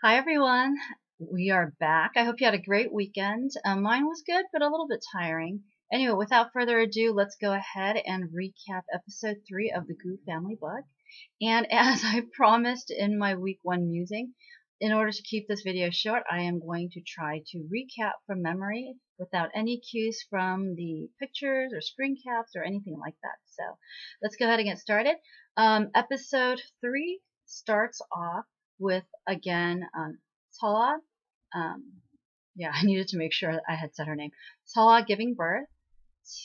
Hi everyone, we are back. I hope you had a great weekend. Mine was good, but a little bit tiring. Anyway, without further ado, let's go ahead and recap episode 3 of the Goo family book. And as I promised in my week 1 musing, in order to keep this video short, I am going to try to recap from memory without any cues from the pictures or screen caps or anything like that. So let's go ahead and get started. Episode 3 starts off with, again, Tala. Yeah, I needed to make sure I had said her name. Tala giving birth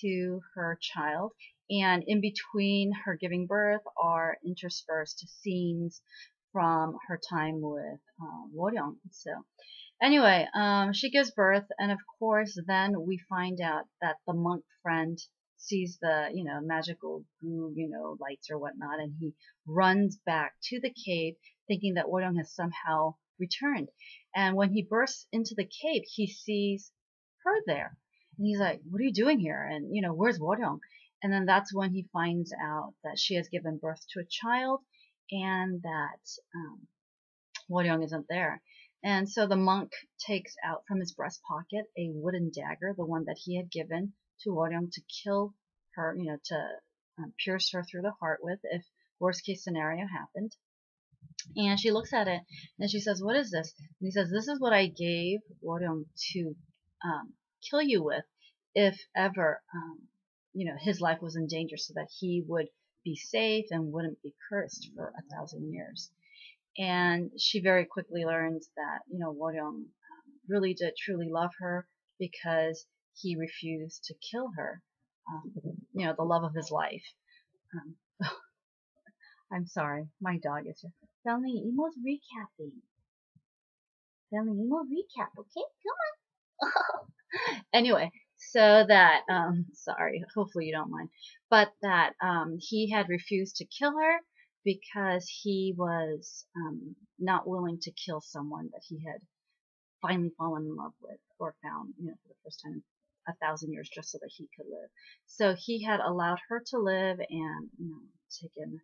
to her child, and in between her giving birth are interspersed scenes from her time with Woryong. So anyway, she gives birth, and of course then we find out that the monk friend sees the, magical goo, lights or whatnot, and he runs back to the cave thinking that Woryong has somehow returned. And when he bursts into the cave, he sees her there. And he's like, what are you doing here? And, where's Woryong? And then that's when he finds out that she has given birth to a child and that Woryong isn't there. And so the monk takes out from his breast pocket a wooden dagger, the one that he had given to Woryong to kill her, to pierce her through the heart with if worst case scenario happened. And she looks at it and she says, what is this? And he says, this is what I gave Woryong to kill you with if ever, his life was in danger, so that he would be safe and wouldn't be cursed for 1,000 years. And she very quickly learns that, Woryong really did truly love her because he refused to kill her, the love of his life. I'm sorry, my dog is here. Family Emo's recapping. Family Emo recap, okay? Come on. Anyway, so that, sorry, hopefully you don't mind, but that he had refused to kill her because he was not willing to kill someone that he had finally fallen in love with or found, for the first time in 1,000 years, just so that he could live. So he had allowed her to live and, taken,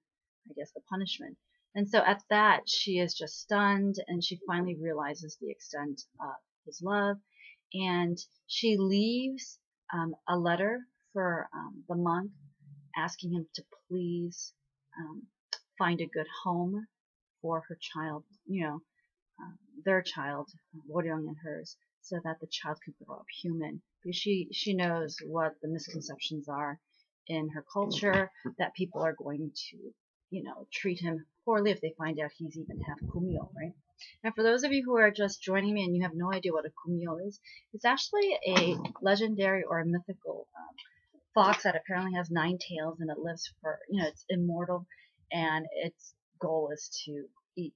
I guess, the punishment. And so at that, she is just stunned, and she finally realizes the extent of his love. And she leaves a letter for the monk, asking him to please find a good home for her child, their child, Woryong and hers, so that the child could grow up human. Because she knows what the misconceptions are in her culture, that people are going to, treat him poorly if they find out he's even half Kumio, right? And for those of you who are just joining me and you have no idea what a Kumio is, it's actually a legendary or a mythical fox that apparently has 9 tails, and it lives for, it's immortal, and its goal is to eat,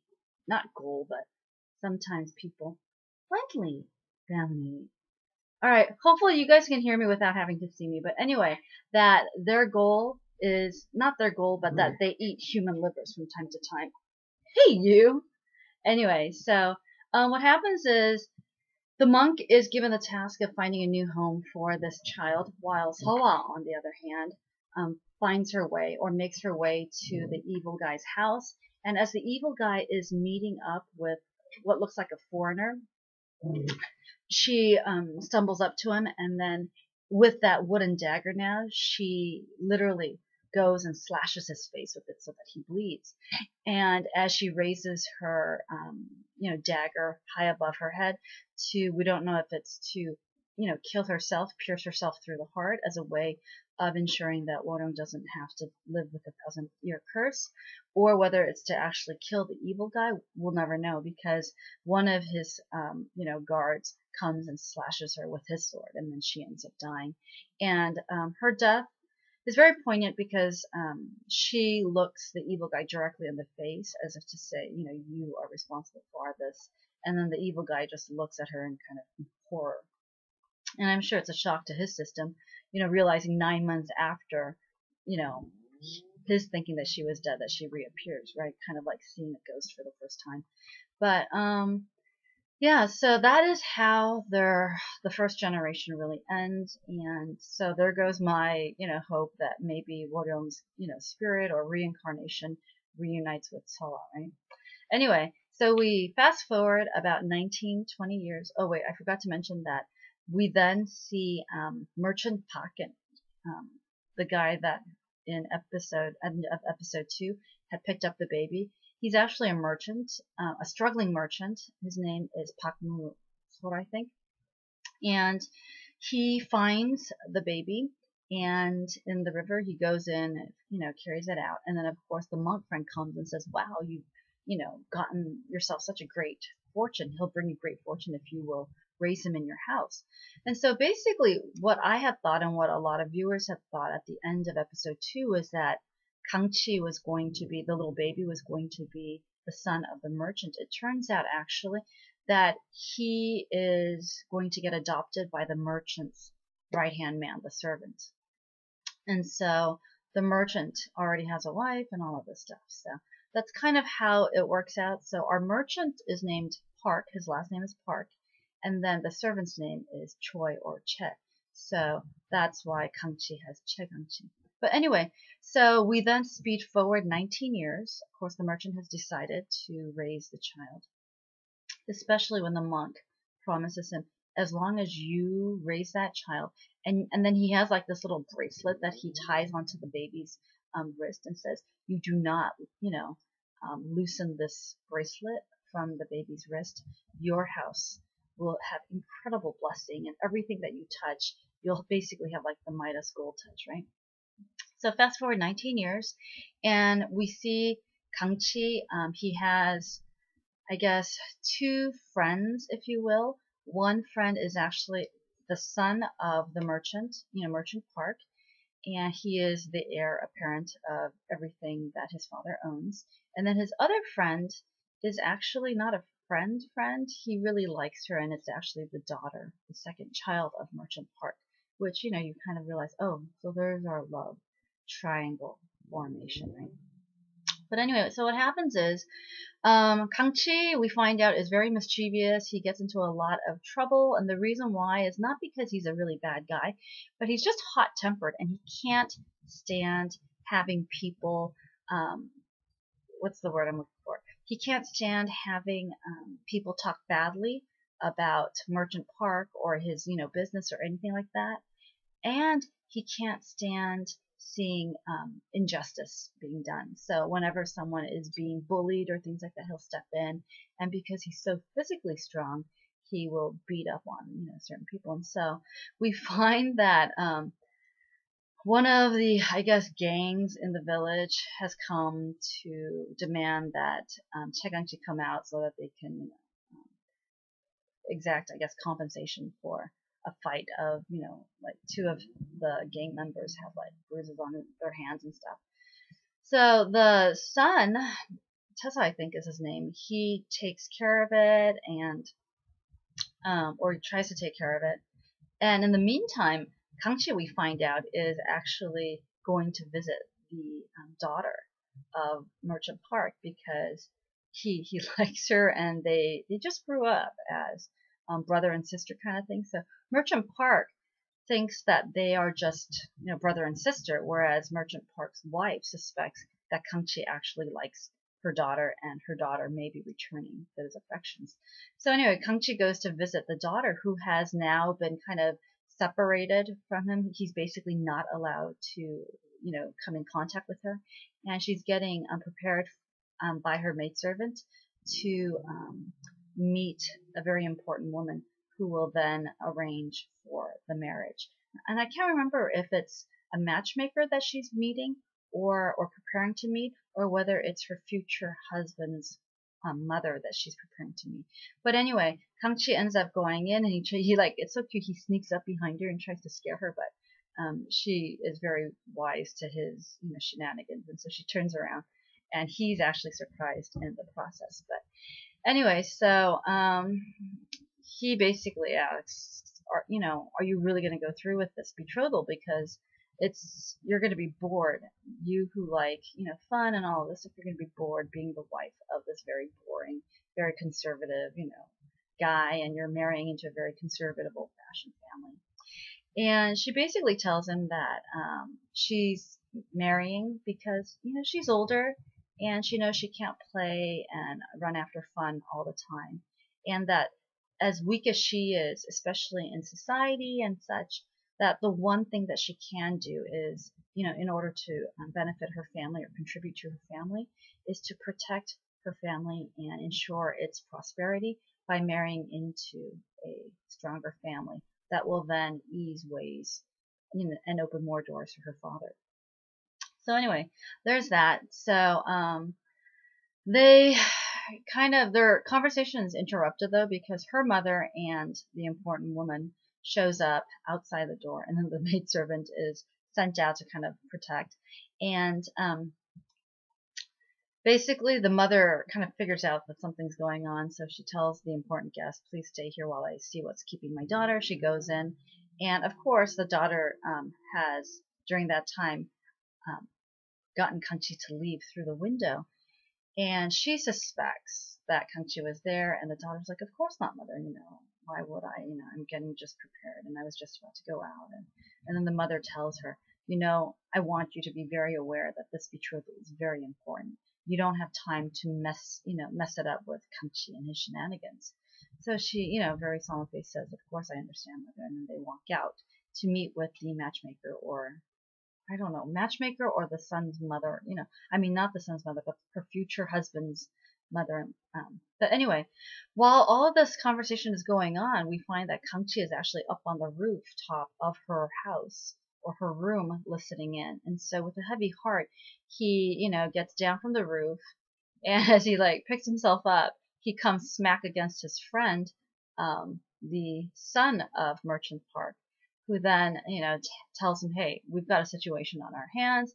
not goal, but sometimes people, friendly family. Alright, hopefully you guys can hear me without having to see me, but anyway, that their goal is, not their goal, but that they eat human livers from time to time. Hey, you! Anyway, so what happens is the monk is given the task of finding a new home for this child, while Sawa, on the other hand, finds her way or makes her way to the evil guy's house. And as the evil guy is meeting up with what looks like a foreigner, she stumbles up to him, and then with that wooden dagger now, she literally goes and slashes his face with it so that he bleeds. And as she raises her, dagger high above her head to, we don't know if it's to, kill herself, pierce herself through the heart as a way of ensuring that Woryong doesn't have to live with a 1,000-year curse, or whether it's to actually kill the evil guy, we'll never know, because one of his, guards comes and slashes her with his sword, and then she ends up dying. And her death is very poignant because she looks the evil guy directly in the face, as if to say, you are responsible for this. And then the evil guy just looks at her in kind of horror. And I'm sure it's a shock to his system, realizing 9 months after, his thinking that she was dead, that she reappears, right? Kind of like seeing a ghost for the first time. But yeah, so that is how the first generation really ends. And so there goes my, hope that maybe Woryong's, spirit or reincarnation reunites with Sala, right? Anyway, So we fast forward about 19, 20 years. Oh wait, I forgot to mention that we then see Merchant Pocket, um, the guy that in end of episode 2 had picked up the baby. He's actually a merchant, a struggling merchant. His name is Pak Mu, I think, and he finds the baby, and in the river he goes in, carries it out, and then of course the monk friend comes and says, wow, you've gotten yourself such a great fortune. He'll bring you great fortune if you will raise him in your house. And so basically what I had thought, and what a lot of viewers had thought at the end of episode 2, was that Kangchi was going to be, the little baby was going to be the son of the merchant. It turns out actually that he is going to get adopted by the merchant's right-hand man, the servant. And so the merchant already has a wife and all of this stuff. So that's kind of how it works out. So our merchant is named Park. His last name is Park. And then the servant's name is Choi or Che. So that's why Kangchi has Che Kangchi. But anyway, so we then speed forward 19 years. Of course, the merchant has decided to raise the child, especially when the monk promises him, as long as you raise that child, and then he has like this little bracelet that he ties onto the baby's wrist and says, you do not, loosen this bracelet from the baby's wrist, your house will have incredible blessing, and everything that you touch, you'll basically have like the Midas gold touch, right? So fast forward 19 years, and we see Kangchi. He has, I guess, 2 friends, if you will. One friend is actually the son of the merchant, Merchant Park, and he is the heir apparent of everything that his father owns. And then his other friend is actually not a friend. He really likes her, and it's actually the daughter, the second child of Merchant Park, which, you kind of realize, oh, so there's our love triangle formation, right? But anyway, so what happens is, Kangchi, we find out, is very mischievous. He gets into a lot of trouble, and the reason why is not because he's a really bad guy, but he's just hot-tempered, and he can't stand having people, what's the word I'm looking for? He can't stand having people talk badly about Merchant Park or his, business or anything like that. And he can't stand seeing injustice being done. So whenever someone is being bullied or things like that, he'll step in. And because he's so physically strong, he will beat up on certain people. And so we find that one of the, I guess, gangs in the village has come to demand that Chaegangji come out so that they can exact, I guess, compensation for a fight of, like 2 of the gang members have like bruises on their hands and stuff. So the son, Tessa, I think is his name, he takes care of it, and or he tries to take care of it. And in the meantime, Kangchi, we find out, is actually going to visit the daughter of Merchant Park because he likes her, and they just grew up as brother and sister kind of thing. So Merchant Park thinks that they are just brother and sister, whereas Merchant Park's wife suspects that Kangchi actually likes her daughter, and her daughter may be returning those affections. So anyway, Kangchi goes to visit the daughter, who has now been kind of separated from him. He's basically not allowed to come in contact with her, and she's getting prepared by her maidservant to meet a very important woman who will then arrange for the marriage. And I can't remember if it's a matchmaker that she's meeting or preparing to meet, or whether it's her future husband's mother that she's preparing to meet. But anyway, Kangchi ends up going in, and he like, it's so cute, he sneaks up behind her and tries to scare her, but she is very wise to his shenanigans, and so she turns around, and he's actually surprised in the process. But anyway, so he basically asks, are you really going to go through with this betrothal? Because you're going to be bored. You who like, fun and all of this stuff, you're going to be bored being the wife of this very boring, very conservative, guy, and you're marrying into a very conservative, old-fashioned family. And she basically tells him that she's marrying because, she's older, and she knows she can't play and run after fun all the time, and that as weak as she is, especially in society and such, that the one thing that she can do is, in order to benefit her family or contribute to her family, is to protect her family and ensure its prosperity by marrying into a stronger family that will then ease ways, and open more doors for her father. So anyway, there's that. So they their conversation is interrupted though, because her mother and the important woman shows up outside the door, and then the maidservant is sent out to kind of protect. And basically the mother kind of figures out that something's going on, so she tells the important guest, please stay here while I see what's keeping my daughter. She goes in, and of course the daughter has during that time um, gotten Kungi to leave through the window. And she suspects that Kungi was there, and the daughter's like, of course not, mother, why would I, I'm getting just prepared, and I was just about to go out. And then the mother tells her, I want you to be very aware that this betrothal is very important. You don't have time to mess it up with Kungi and his shenanigans. So she, very solemn face says, of course I understand, mother, and then they walk out to meet with the matchmaker, or I don't know, matchmaker, or the son's mother, I mean, not the son's mother, but her future husband's mother. But anyway, while all of this conversation is going on, we find that Kungi is actually up on the rooftop of her house or her room listening in. And so with a heavy heart, he, gets down from the roof, and as he picks himself up, he comes smack against his friend, the son of Merchant Park, who then, tells him, hey, we've got a situation on our hands.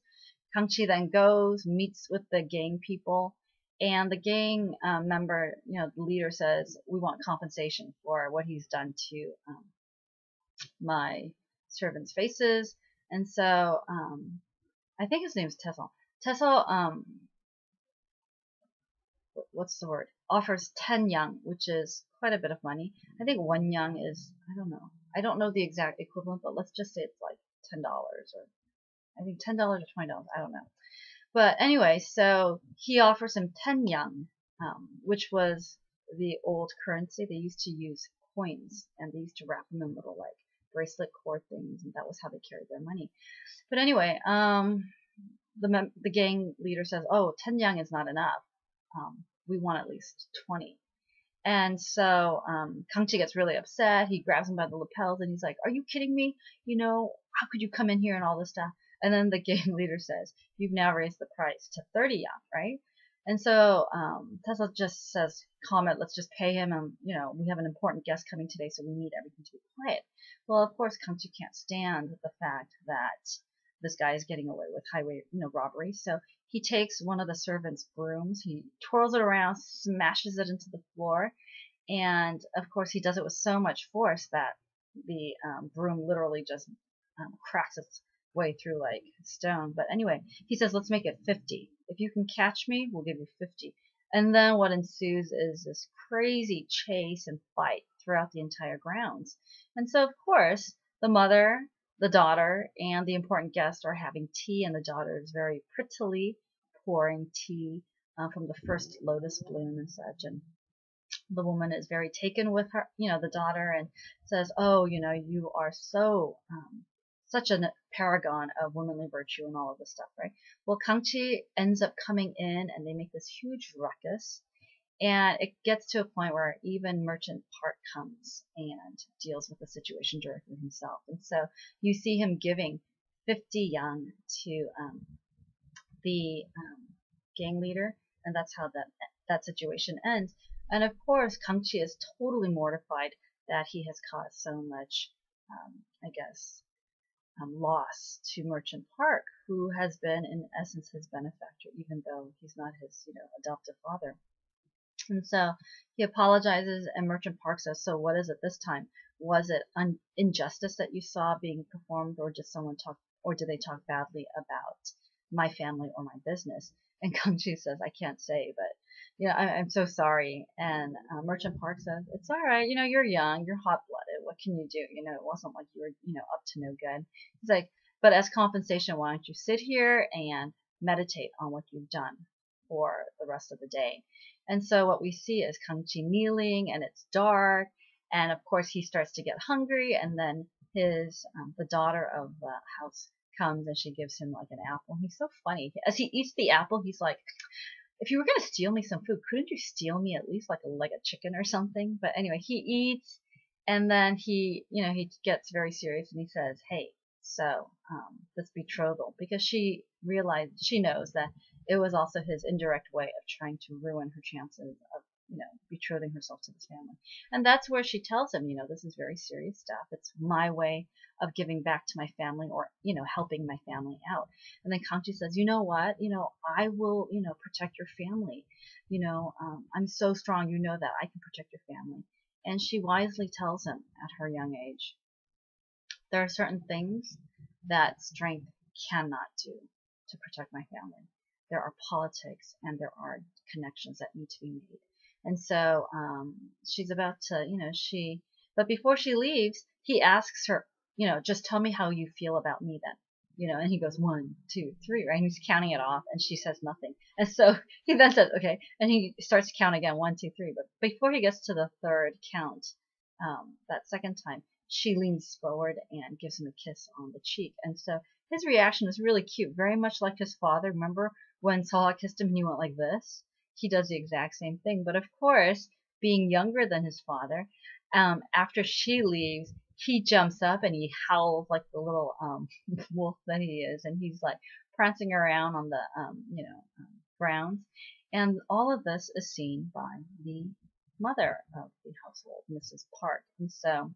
Kungi then goes, meets with the gang people, and the gang member, the leader says, we want compensation for what he's done to my servants' faces. And so I think his name is Tessel. Tessel, what's the word? Offers 10 young, which is quite a bit of money. I think 1 young is, I don't know. I don't know the exact equivalent, but let's just say it's like $10, or I think $10 or $20. I don't know. But anyway, so he offers him 10 young, which was the old currency. They used to use coins, and they used to wrap them in little bracelet cord things, and that was how they carried their money. But anyway, the gang leader says, oh, 10 young is not enough. We want at least 20. And so Kungi gets really upset. He grabs him by the lapels, and he's like, are you kidding me? How could you come in here and all this stuff? And then the gang leader says, you've now raised the price to 30 young, right? And so Tesla just says, comment, let's just pay him. And, we have an important guest coming today, so we need everything to be quiet. Well, of course, Kungi can't stand the fact that this guy is getting away with highway, robbery. So he takes one of the servants' brooms, he twirls it around, smashes it into the floor, and of course he does it with so much force that the broom literally just cracks its way through like stone. But anyway, he says, let's make it 50. If you can catch me, we'll give you 50. And then what ensues is this crazy chase and fight throughout the entire grounds. And so, of course, the mother, the daughter, and the important guest are having tea, and the daughter is very prettily pouring tea from the first lotus bloom and such. And the woman is very taken with her, the daughter, and says, oh, you are so such a paragon of womanly virtue and all of this stuff, right? Well, Kungi ends up coming in, and they make this huge ruckus, and it gets to a point where even Merchant Park comes and deals with the situation directly himself. And so you see him giving 50 young to the gang leader, and that's how that situation ends. And of course, Kungi is totally mortified that he has caused so much, I guess, loss to Merchant Park, who has been, in essence, his benefactor, even though he's not his, adoptive father. And so he apologizes, and Merchant Park says, so what is it this time? Was it injustice that you saw being performed, or did they talk badly about my family or my business? And Kungi says, I can't say, but I'm so sorry. And Merchant Park says, it's all right. You're young, you're hot-blooded. What can you do? It wasn't like you were, up to no good. He's like, but as compensation, why don't you sit here and meditate on what you've done? for the rest of the day. And so what we see is Kangchi kneeling, and it's dark, and of course he starts to get hungry, and then his the daughter of the house comes and she gives him like an apple. And he's so funny. As he eats the apple, he's like, if you were going to steal me some food, couldn't you steal me at least like a leg of chicken or something? But anyway, he eats, and then he gets very serious and he says, hey, so this betrothal, because she knows that it was also his indirect way of trying to ruin her chances of, betrothing herself to this family. And that's where she tells him, this is very serious stuff. It's my way of giving back to my family, or, helping my family out. And then Kangchi says, you know what, I will, protect your family. I'm so strong, that I can protect your family. And she wisely tells him at her young age, there are certain things that strength cannot do to protect my family. There are politics and there are connections that need to be made. And so she's about to, but before she leaves, he asks her, just tell me how you feel about me then. And he goes 1, 2, 3, right? And he's counting it off, and she says nothing. And so he then says, okay, and he starts to count again, 1, 2, 3. But before he gets to the third count, that second time, she leans forward and gives him a kiss on the cheek. And so his reaction is really cute, very much like his father. Remember when Salah kissed him and he went like this? He does the exact same thing. But of course, being younger than his father, after she leaves, he jumps up and he howls like the little wolf that he is, and he's like prancing around on the grounds. And all of this is seen by the mother of the household, Mrs. Park. And so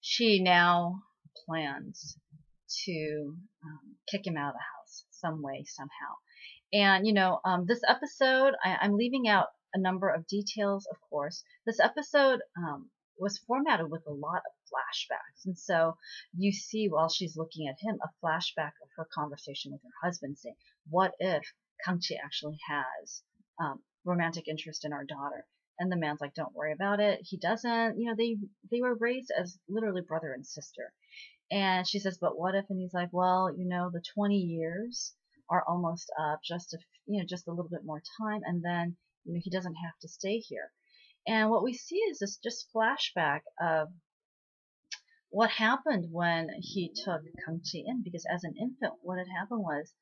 she now plans to kick him out of the house some way, somehow. And, this episode, I'm leaving out a number of details, of course. This episode was formatted with a lot of flashbacks. And so you see, while she's looking at him, a flashback of her conversation with her husband saying, what if Kangchi actually has romantic interest in our daughter? And the man's like, don't worry about it. He doesn't. They were raised as literally brother and sister. And she says, but what if? And he's like, well, the 20 years are almost up, just a little bit more time, and then he doesn't have to stay here. And what we see is this just flashback of what happened when he took Kangchi in, because as an infant, what had happened was,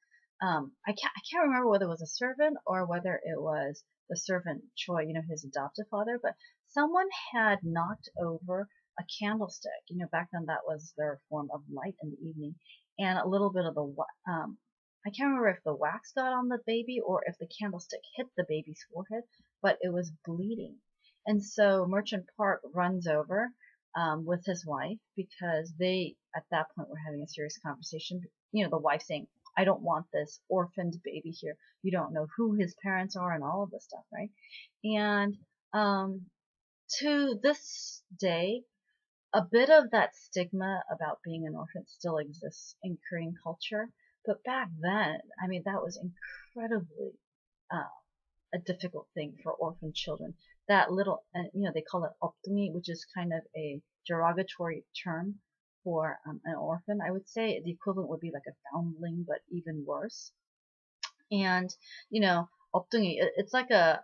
I can't remember whether it was a servant or whether it was the servant Choi, his adoptive father, but someone had knocked over a candlestick. Back then that was their form of light in the evening, and a little bit of the I can't remember if the wax got on the baby or if the candlestick hit the baby's forehead, but it was bleeding. And so Merchant Park runs over with his wife, because they, at that point, were having a serious conversation. The wife saying, I don't want this orphaned baby here. You don't know who his parents are and all of this stuff, right? And to this day, a bit of that stigma about being an orphan still exists in Korean culture. But back then, that was incredibly a difficult thing for orphan children. That little, they call it optungi, which is kind of a derogatory term for an orphan. I would say the equivalent would be like a foundling, but even worse. And optungi, it's like a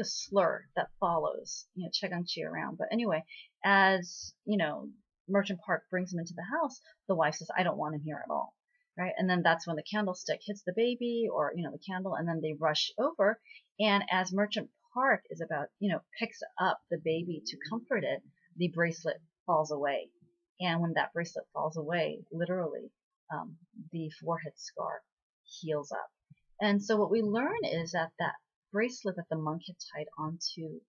slur that follows cheganchi around. But anyway, as Merchant Park brings him into the house, the wife says, I don't want him here at all. Right? And then that's when the candlestick hits the baby, or, the candle, and then they rush over. And as Merchant Park is about, picks up the baby to comfort it, the bracelet falls away. And when that bracelet falls away, literally, the forehead scar heals up. And so what we learn is that bracelet that the monk had tied onto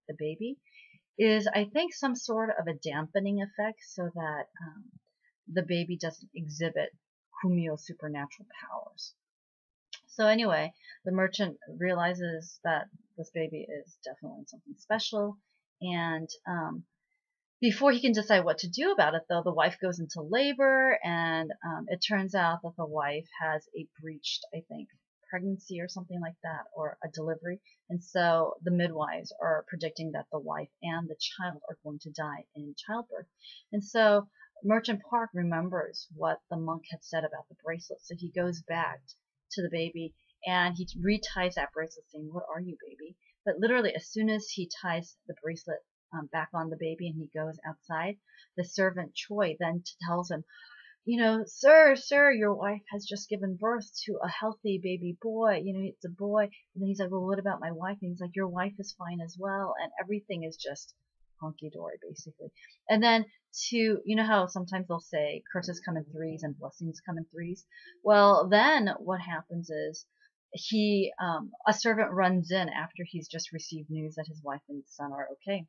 the baby is, I think, some sort of a dampening effect, so that the baby doesn't exhibit Kumio supernatural powers. So anyway, the merchant realizes that this baby is definitely something special, and before he can decide what to do about it, though, the wife goes into labor, and it turns out that the wife has a breached, I think, pregnancy or something like that, or a delivery, and so the midwives are predicting that the wife and the child are going to die in childbirth. And so Merchant Park remembers what the monk had said about the bracelet, so he goes back to the baby and he reties that bracelet saying, "What are you, baby?" But literally, as soon as he ties the bracelet back on the baby and he goes outside, the servant Choi then tells him, "Sir, your wife has just given birth to a healthy baby boy. It's a boy." And then he's like, "Well, what about my wife?" And he's like, "Your wife is fine as well." And everything is just honky-dory, basically. And then how sometimes they'll say curses come in threes and blessings come in threes? Well, then what happens is a servant runs in after he's just received news that his wife and son are okay.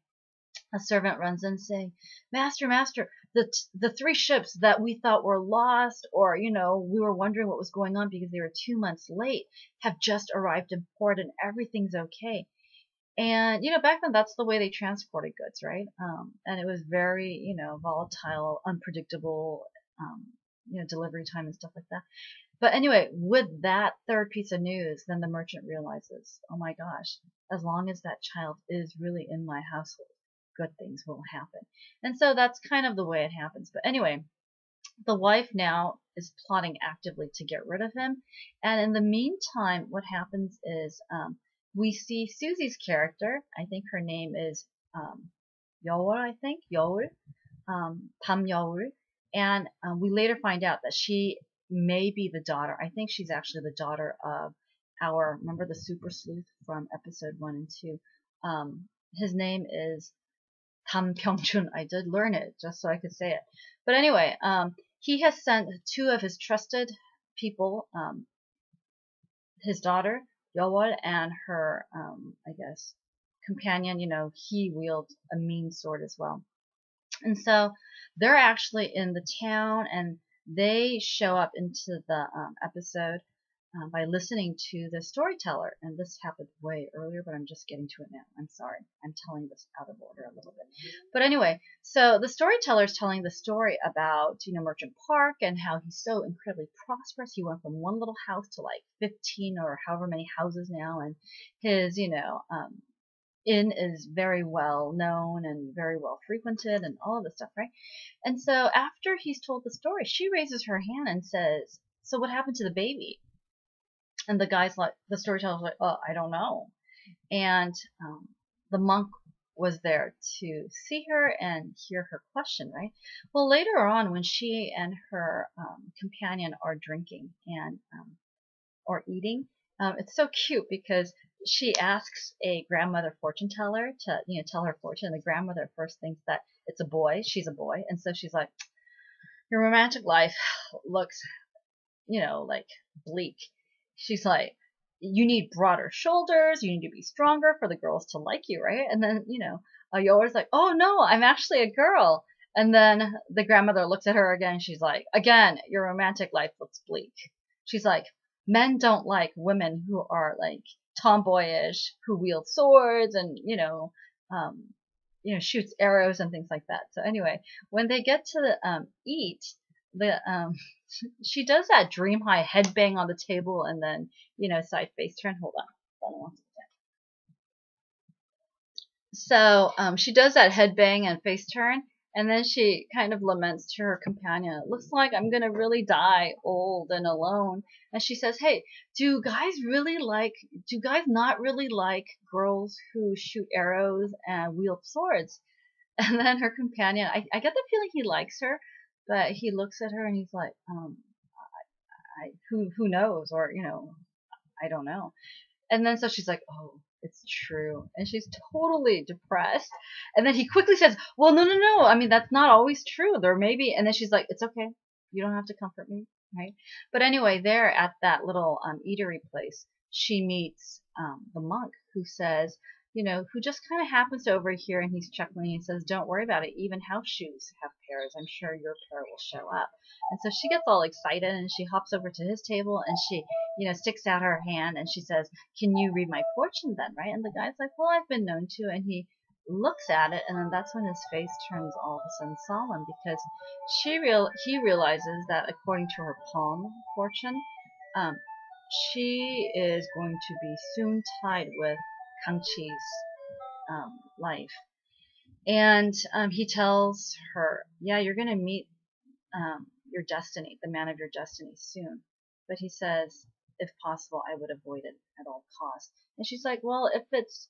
A servant runs in saying, "Master, master, the three ships that we thought were lost, or, we were wondering what was going on because they were 2 months late, have just arrived in port and everything's okay." And, back then that's the way they transported goods, right? And it was very, volatile, unpredictable, delivery time and stuff like that. But anyway, with that third piece of news, then the merchant realizes, oh my gosh, as long as that child is really in my household, good things will happen. And so that's kind of the way it happens. But anyway, the wife now is plotting actively to get rid of him. And in the meantime, what happens is we see Susie's character. I think her name is Yeol, Yeol, Pam Yeol. And we later find out that she may be the daughter. I think she's actually the daughter of remember the super sleuth from episode 1 and 2? His name is Tam Kyung-chun. I did learn it just so I could say it. But anyway, he has sent two of his trusted people, his daughter, Yeol, and her, I guess, companion. He wields a mean sword as well. And so they're actually in the town, and they show up into the episode by listening to the storyteller. And this happened way earlier, but I'm just getting to it now. I'm sorry. I'm telling this out of order a little bit. But anyway, so the storyteller is telling the story about, Merchant Park and how he's so incredibly prosperous. He went from one little house to like 15 or however many houses now. And his, inn is very well known and very well frequented and all of this stuff, right? And so after he's told the story, she raises her hand and says, "So what happened to the baby?" And the storyteller's like, "Oh, I don't know." And the monk was there to see her and hear her question, right? Well, later on, when she and her companion are drinking and or eating, it's so cute because she asks a grandmother fortune teller to, tell her fortune. And the grandmother first thinks that it's a boy. She's a boy. And so she's like, "Your romantic life looks, like bleak." She's like, "You need broader shoulders. You need to be stronger for the girls to like you, right?" And then, Yora's like, "Oh no, I'm actually a girl." And then the grandmother looks at her again. She's like, "Again, your romantic life looks bleak." She's like, "Men don't like women who are like tomboyish, who wield swords and, shoots arrows and things like that." So anyway, when they get to eat, the she does that dream high headbang on the table and then, side face turn. Hold on. So she does that headbang and face turn, and then she kind of laments to her companion, "It looks like I'm gonna really die old and alone." And she says, "Hey, do guys not really like girls who shoot arrows and wield swords?" And then her companion, I get the feeling he likes her, but he looks at her and he's like, who knows? Or, I don't know. And then so she's like, "Oh, it's true." And she's totally depressed. And then he quickly says, "Well, no. I mean, that's not always true. There may be." And then she's like, "It's okay. You don't have to comfort me." Right? But anyway, there at that little eatery place, she meets the monk who says, who just kind of happens to overhear, and he's chuckling and says, "Don't worry about it. Even house shoes have pairs. I'm sure your pair will show up." And so she gets all excited and she hops over to his table and she, sticks out her hand and she says, "Can you read my fortune then?" Right? And the guy's like, "Well, I've been known to." And he looks at it, and then that's when his face turns all of a sudden solemn because he realizes that according to her palm fortune, she is going to be soon tied with Kang-chi's life. And he tells her, "Yeah, you're going to meet your destiny, the man of your destiny soon." But he says, if possible, I would avoid it at all costs. And she's like, well, if it's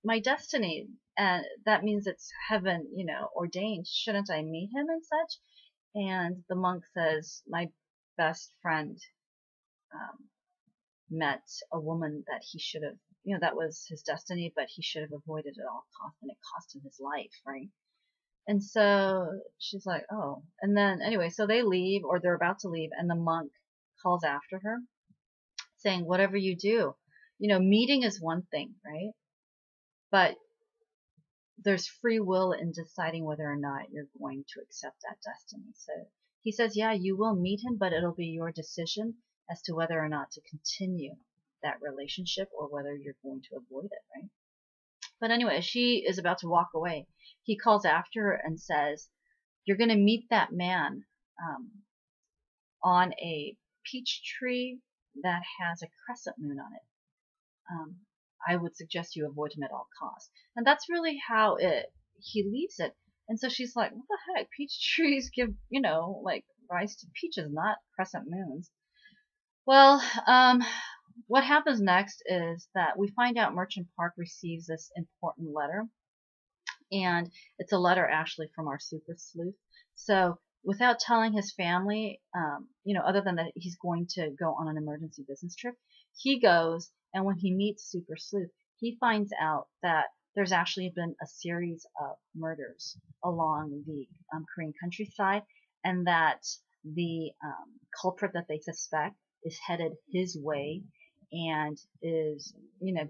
my destiny and that means it's heaven, ordained, shouldn't I meet him and such? And the monk says, my best friend met a woman that he should have, that was his destiny, but he should have avoided at all costs, and it cost him his life, right? And so she's like, oh. And then anyway, so they leave, or they're about to leave, and the monk calls after her saying, whatever you do, meeting is one thing, right? But there's free will in deciding whether or not you're going to accept that destiny. So he says, yeah, you will meet him, but it'll be your decision as to whether or not to continue that relationship or whether you're going to avoid it, right? But anyway, she is about to walk away. He calls after her and says, you're going to meet that man on a peach tree that has a crescent moon on it. I would suggest you avoid him at all costs. And that's really how he leaves it. And so she's like, what the heck? Peach trees give, rise to peaches, not crescent moons. Well, what happens next is that we find out Merchant Park receives this important letter. And it's a letter actually from our super sleuth. So without telling his family, other than that he's going to go on an emergency business trip, he goes, and when he meets Super Sleuth, he finds out that there's actually been a series of murders along the Korean countryside, and that the culprit that they suspect is headed his way and is,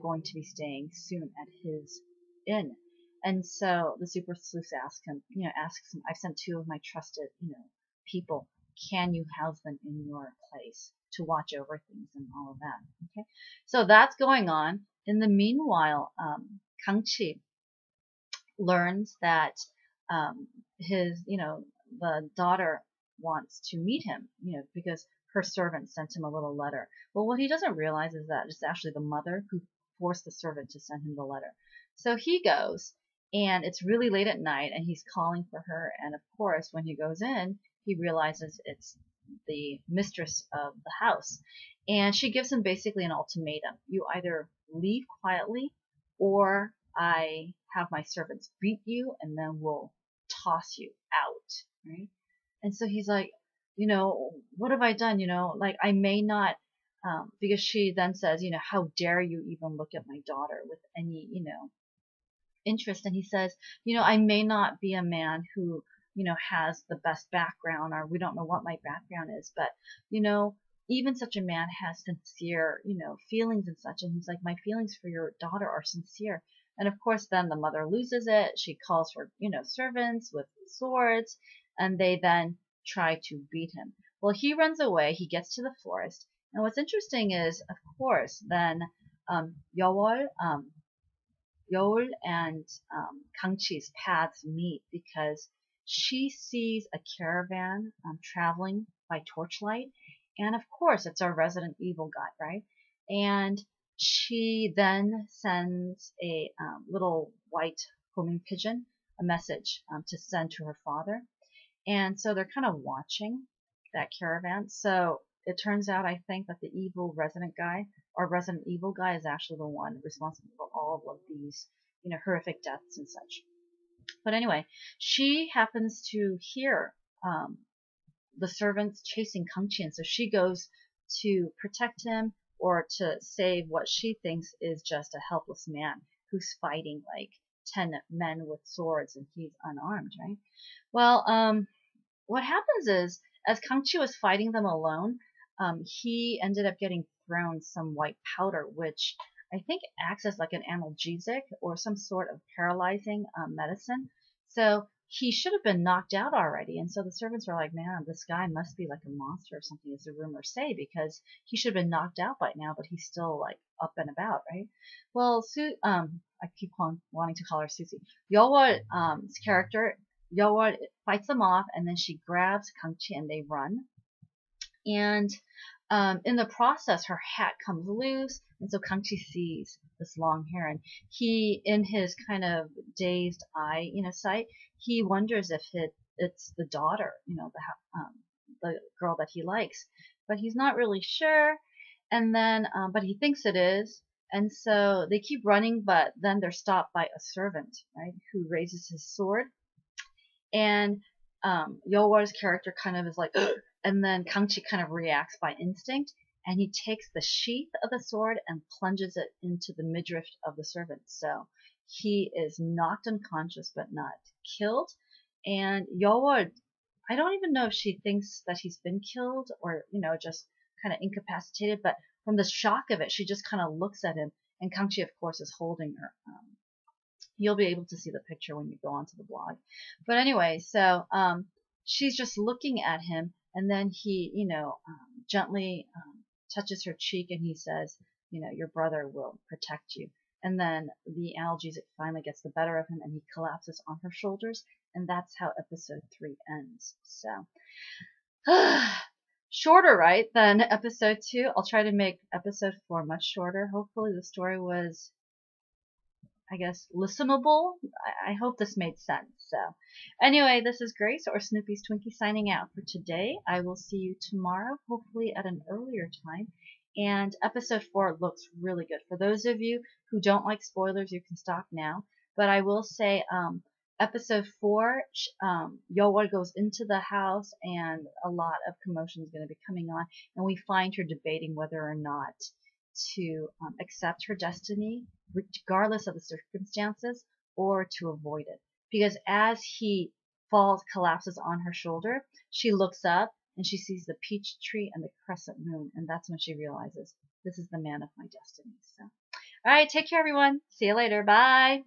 going to be staying soon at his inn. And so the Super Sleuth asks him, I've sent two of my trusted, people. Can you house them in your place to watch over things and all of that? Okay. So that's going on. In the meanwhile, Kang-chi learns that, the daughter wants to meet him, because her servant sent him a little letter. Well, what he doesn't realize is that it's actually the mother who forced the servant to send him the letter. So he goes, and it's really late at night, and he's calling for her. And of course, when he goes in, he realizes it's the mistress of the house. And she gives him basically an ultimatum. You either leave quietly, or I have my servants beat you, and then we'll toss you out, right? And so he's like, what have I done? I may not, because she then says, how dare you even look at my daughter with any, interest. And he says, I may not be a man who, has the best background, or we don't know what my background is, but, even such a man has sincere, feelings and such. And he's like, my feelings for your daughter are sincere. And of course, then the mother loses it. She calls for, servants with swords, and they then try to beat him. Well, he runs away. He gets to the forest. And what's interesting is, of course, then Yeol and Kang-chi's paths meet because she sees a caravan traveling by torchlight. And of course, it's our resident evil guy, right? And she then sends a little white homing pigeon a message to send to her father. And so they're kind of watching that caravan. So it turns out, I think, that the evil resident guy, or resident evil guy, is actually the one responsible for all of these, horrific deaths and such. But anyway, she happens to hear the servants chasing Kang-chi, and so she goes to protect him or to save what she thinks is just a helpless man who's fighting like 10 men with swords and he's unarmed, right? Well, what happens is, as Kang-chi was fighting them alone, he ended up getting thrown some white powder, which I think acts as like an analgesic or some sort of paralyzing medicine. So he should have been knocked out already. And so the servants were like, man, this guy must be like a monster or something, as the rumors say, because he should have been knocked out by now, but he's still like up and about, right? Well, I keep wanting to call her Susie. Yeol's character, Yeol fights them off, and then she grabs Kang-chi and they run. And in the process, her hat comes loose, and so Kang-chi sees this long hair, and he, in his kind of dazed eye, sight, he wonders if it's the daughter, the girl that he likes, but he's not really sure. And then, but he thinks it is. And so they keep running, but then they're stopped by a servant, right, who raises his sword. And Yowar's character kind of is like, ugh! And then Kangchi kind of reacts by instinct, and he takes the sheath of the sword and plunges it into the midriff of the servant. So he is knocked unconscious but not killed. And Yowar, I don't even know if she thinks that he's been killed or, just kind of incapacitated, but from the shock of it, she just kind of looks at him, and Kangchi, of course, is holding her. You'll be able to see the picture when you go onto the blog. But anyway, so she's just looking at him, and then he, gently touches her cheek, and he says, your brother will protect you. And then the analgesic finally gets the better of him, and he collapses on her shoulders, and that's how episode 3 ends. So, shorter, right, than episode 2. I'll try to make episode 4 much shorter. Hopefully the story was, I guess, listenable. I hope this made sense. So, anyway, this is Grace, or Snoopy's Twinkie, signing out for today. I will see you tomorrow, hopefully at an earlier time. And episode 4 looks really good. For those of you who don't like spoilers, you can stop now. But I will say, episode 4, Yowar goes into the house, and a lot of commotion is going to be coming on, and we find her debating whether or not to accept her destiny, regardless of the circumstances, or to avoid it. Because as he collapses on her shoulder, she looks up and she sees the peach tree and the crescent moon, and that's when she realizes, this is the man of my destiny. So, all right, take care, everyone. See you later. Bye.